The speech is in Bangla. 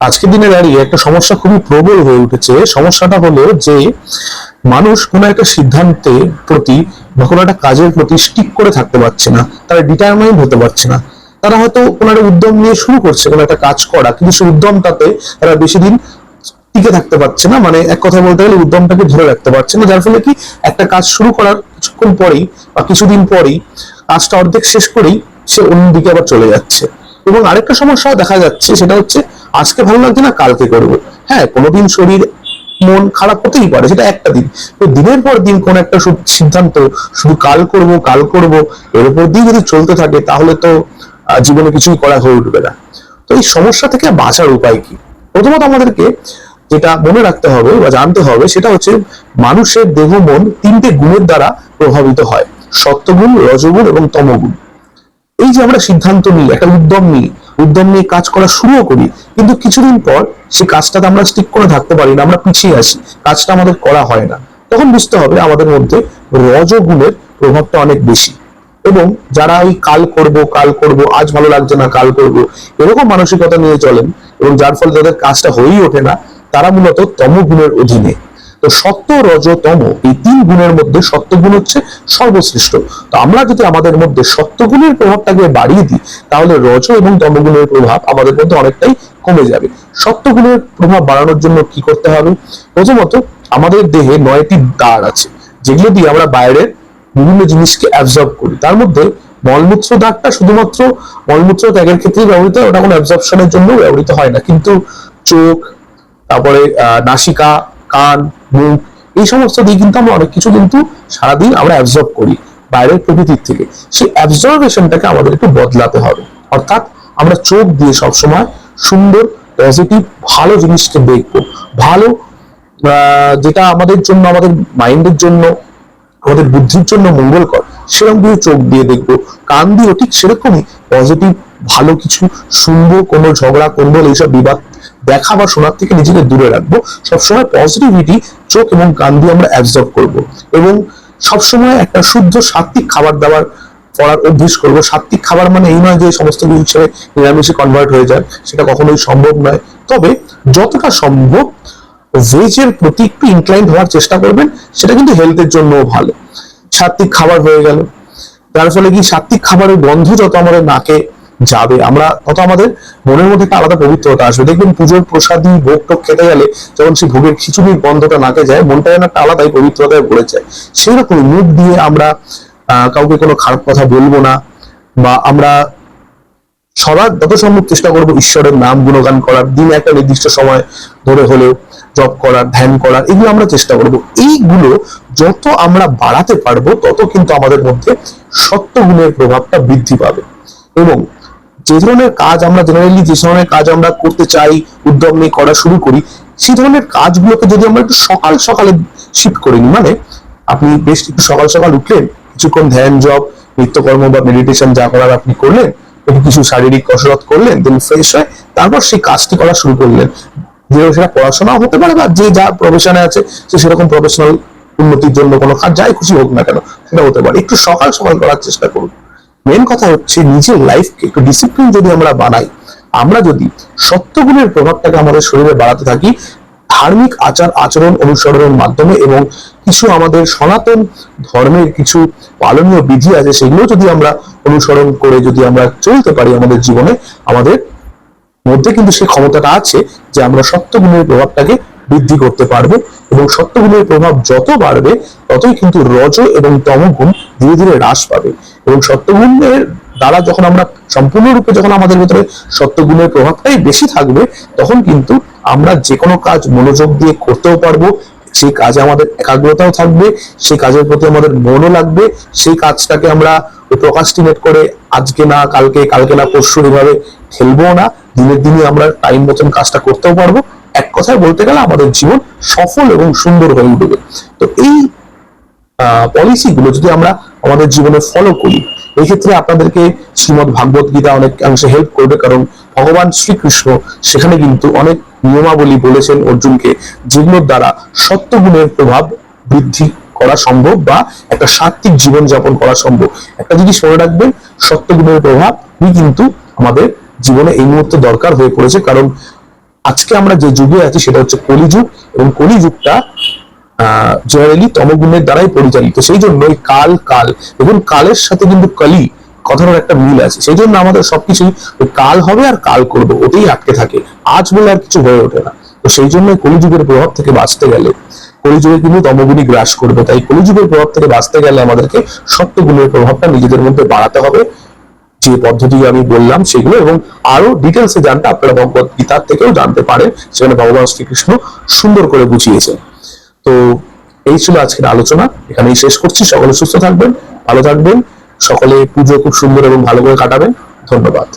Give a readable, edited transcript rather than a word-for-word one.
আজকের দিনে দাঁড়িয়ে একটা সমস্যা খুবই প্রবল হয়ে উঠেছে। সমস্যাটা হলো যে মানুষ কোনো একটা সিদ্ধান্তের প্রতি বা কোনো একটা কাজের প্রতি স্টিক করে থাকতে পারছে না, তারা ডিটারমাইন্ড হতে পারছে না। তারা হয়তো কোনো একটা উদ্যম নিয়ে শুরু করছে কোনো একটা কাজ করা, কিন্তু সেই উদ্যমটাতে তারা বেশি দিন টিকে থাকতে পারছে না। মানে এক কথা বলতে গেলে উদ্যমটাকে ধরে রাখতে পারছে না, যার ফলে কি একটা কাজ শুরু করার কিছুক্ষণ পরেই বা কিছুদিন পরেই কাজটা অর্ধেক শেষ করেই সে অন্যদিকে আবার চলে যাচ্ছে। এবং আরেকটা সমস্যা দেখা যাচ্ছে, সেটা হচ্ছে আজকে ভালো লাগছে না কালকে করবো। হ্যাঁ, কোনোদিন শরীর মন খারাপ হতেই পারে, সেটা একটা দিন। তো দিনের পর দিন কোন একটা সিদ্ধান্ত শুধু কাল করব কাল করব এর উপর দিয়ে যদি চলতে থাকে, তাহলে তো জীবনে কিছুই করা হয়ে উঠবে না। তো এই সমস্যা থেকে বাঁচার উপায় কি? প্রথমত আমাদেরকে যেটা মনে রাখতে হবে বা জানতে হবে, সেটা হচ্ছে মানুষের দেহ মন তিনটে গুণের দ্বারা প্রভাবিত হয়: সত্ত্বগুণ, রজগুণ এবং তমগুণ। এই যে আমরা সিদ্ধান্ত নিই, একটা উদ্যম নিয়ে কাজ করা শুরুও করি, কিন্তু কিছুদিন পর সেই কাজটাতে আমরা স্টিক করে থাকতে পারি না, আমরা পিছিয়ে আসি, কাজটা আমাদের করা হয় না। তখন বুঝতে হবে আমাদের মধ্যে রজগুণের প্রভাবটা অনেক বেশি। এবং যারা ওই কাল করব, আজ ভালো লাগছে না কাল করব, এরকম মানসিকতা নিয়ে চলেন এবং যার ফলে তাদের কাজটা হয়েই ওঠে না, তারা মূলত তমগুণের অধীনে। তো সত্য, রজ, তম এই তিন গুণের মধ্যে সত্যগুণ হচ্ছে সর্বশ্রেষ্ঠ। তো আমরা যদি আমাদের মধ্যে সত্যগুণের প্রভাবটাকে বাড়িয়ে দিই, তাহলে রজ এবং তমগুণের প্রভাব আমাদের মধ্যে অনেকটাই কমে যাবে। সত্যগুণের প্রভাব বাড়ানোর জন্য কি করতে হবে? প্রথমত, আমাদের দেহে 9টি দ্বার আছে, যেগুলো দিয়ে আমরা বাইরের বিভিন্ন জিনিসকে অ্যাবজর্ব করি। তার মধ্যে মলমূত্র দ্বারটা শুধুমাত্র মলমূত্র ত্যাগের ক্ষেত্রেই ব্যবহৃত হয়, ওটা কোনো অ্যাবজর্পশনের জন্য ব্যবহৃত হয় না। কিন্তু চোখ, তারপরে নাসিকা, কান, মুখ, এই সমস্ত দিয়ে কিন্তু আমরা অনেক কিছু কিন্তু সারাদিন আমরা অ্যাবজর্ব করি বাইরের প্রকৃতির থেকে। সেই অ্যাবজর্বেশনটাকে আমাদের একটু বদলাতে হবে। অর্থাৎ আমরা চোখ দিয়ে সবসময় সুন্দর, পজিটিভ, ভালো জিনিসকে দেখবো। ভালো যেটা আমাদের জন্য, আমাদের মাইন্ডের জন্য, আমাদের বুদ্ধির জন্য মঙ্গলকর, সেরকম কিছু চোখ দিয়ে দেখবো। কান দিয়েও ঠিক সেরকমই পজিটিভ, ভালো কিছু শুনবো। কোনো ঝগড়া, কোন্দল, এইসব বিবাদ দেখা বা শোনার থেকে নিজেকে দূরে রাখবো। সবসময় পজিটিভিটি চোখ এবং কান দিয়ে আমরা অ্যাবজর্ব করব। এবং সবসময় একটা শুদ্ধ সাত্বিক খাবার দাবার করার অভ্যেস করবো। সাত্বিক খাবার মানে এই নয় যে সমস্ত কিছু ছেড়ে নিরামিষে কনভার্ট হয়ে যায়, সেটা কখনোই সম্ভব নয়। তবে যতটা সম্ভব ভেজের প্রতি একটু ইনক্লাইন্ড হওয়ার চেষ্টা করবেন, সেটা কিন্তু হেলথের জন্যও ভালো। সাত্বিক খাবার হয়ে গেল, যার ফলে কি সাত্বিক খাবারের গন্ধ যত আমাদের নাকে যাবে, আমরা তত আমাদের মনের মধ্যে একটা আলাদা পবিত্রতা আসবে। দেখবেন পুজোর প্রসাদী ভোগ টোগ খেতে গেলে যখন সেই ভোগের খিচুড়ির গন্ধটা নাকে যায়, মনটা যেন একটা আলাদাই পবিত্রতায় ভরে যায়। সেই রকমই মুখ দিয়ে আমরা কাউকে কোনো খারাপ কথা বলবো না, বা আমরা সবার যত সম্ভব চেষ্টা করবো ঈশ্বরের নাম গুণগান করার, দিনে একটা নির্দিষ্ট সময় ধরে হলেও জপ করার, ধ্যান করার, এগুলো আমরা চেষ্টা করব। এইগুলো যত আমরা বাড়াতে পারবো, তত কিন্তু আমাদের মধ্যে সত্যগুণের প্রভাবটা বৃদ্ধি পাবে। এবং যে ধরনের কাজ আমরা জেনারেলি, যে ধরনের কাজ আমরা করতে চাই, উদ্যম নিয়ে করা শুরু করি, সেই ধরনের কাজগুলোকে যদি আমরা একটু সকাল সকালে শিফট করে নিই, মানে আপনি বেশ একটু সকাল সকাল উঠলেন, কিছুক্ষণ ধ্যান, জপ, নিত্যকর্ম বা মেডিটেশন যা করার আপনি করলেন, একটু কিছু শারীরিক কসরত করলেন, দেন ফ্রেশ হয়ে তারপর সেই কাজটি করা শুরু করলেন। যে সেটা পড়াশোনাও হতে পারে, বা যে যা প্রফেশনে আছে সে সেরকম প্রফেশনাল উন্নতির জন্য কোনো কাজ যাই খুশি হোক না কেন, সেটা হতে পারে। একটু সকাল সকাল করার চেষ্টা করুন। মেন কথা হচ্ছে নিজের লাইফকে একটু ডিসিপ্লিন যদি আমরা বানাই, আমরা যদি সত্যগুণের প্রভাবটাকে আমাদের শরীরে বাড়াতে থাকি, ধার্মিক আচার আচরণ অনুসরণের মাধ্যমে, এবং কিছু আমাদের সনাতন ধর্মের কিছু পালনীয় বিধি আছে, সেগুলো যদি আমরা অনুসরণ করে যদি আমরা চলতে পারি আমাদের জীবনে, আমাদের মধ্যে কিন্তু সেই ক্ষমতাটা আছে যে আমরা সত্যগুণের প্রভাবটাকে বৃদ্ধি করতে পারবো। এবং সত্যগুণের প্রভাব যত বাড়বে, ততই কিন্তু রজ এবং তমগুণ ধীরে ধীরে হ্রাস পাবে। এবং সত্যগুণের দ্বারা যখন আমরা সম্পূর্ণরূপে, যখন আমাদের ভিতরে সত্যগুণের প্রভাবটাই বেশি থাকবে, তখন কিন্তু আমরা যে কোনো কাজ মনোযোগ দিয়ে করতেও পারবো। সেই কাজে আমাদের একাগ্রতাও থাকবে, সেই কাজের প্রতি আমাদের মনও লাগবে। সেই কাজটাকে আমরা প্রোক্রাস্টিনেট করে আজকে না কালকে, কালকে না পরশু এভাবে ঠেলবো না। দিনের দিনে আমরা টাইম মতন কাজটা করতেও পারবো। এক কথায় বলতে গেলে আমাদের জীবন সফল এবং সুন্দর হয়ে উঠবে। তো এই পলিসিগুলো যদি আমরা আমাদের জীবনে ফলো করি, এই ক্ষেত্রে আপনাদেরকে শ্রীমদ্ ভাগবত গীতা অনেকাংশে হেল্প করবে। কারণ ভগবান শ্রীকৃষ্ণ সেখানে কিন্তু অনেক নিয়মাবলী বলেছেন অর্জুনকে, যেগুলোর দ্বারা সত্যগুণের প্রভাব বৃদ্ধি করা সম্ভব, বা একটা সাত্বিক জীবন যাপন করা সম্ভব। একটা জিনিস মনে রাখবেন, সত্যগুণের প্রভাবই কিন্তু আমাদের জীবনে এই মুহূর্তে দরকার হয়ে পড়েছে। কারণ আজকে আমরা যে যুগে আছি সেটা হচ্ছে কলিযুগ, এবং কলিযুগটা জেনারেলি তমগুণের দ্বারাই পরিচালিত। সেই জন্য এই কাল কাল এবং কালের সাথে কিন্তু কলি কথার একটা মিল আছে। সেই জন্য আমাদের সবকিছুই ওই কাল হবে আর কাল করবো ওতেই আটকে থাকে, আজ বলে আর কিছু হয়ে ওঠে না। তো সেই জন্য কলিযুগের প্রভাব থেকে বাঁচতে গেলে কলিযুগে কিন্তু তমগুণই গ্রাস করবে। তাই কলিযুগের প্রভাব থেকে বাঁচতে গেলে আমাদেরকে সত্যগুণের প্রভাবটা নিজেদের মধ্যে বাড়াতে হবে, যে পদ্ধতি আমি বললাম সেগুলো, এবং আরো ডিটেলসে জানতে আপনারা ভগবত গীতার থেকেও জানতে পারেন, সেখানে ভগবান শ্রীকৃষ্ণ সুন্দর করে বুঝিয়েছেন। তো এই ছিল আজকের আলোচনা, এখানেই শেষ করছি। সকলে সুস্থ থাকবেন, ভালো থাকবেন, সকলে পুজো খুব সুন্দর এবং ভালো করে কাটাবেন। ধন্যবাদ।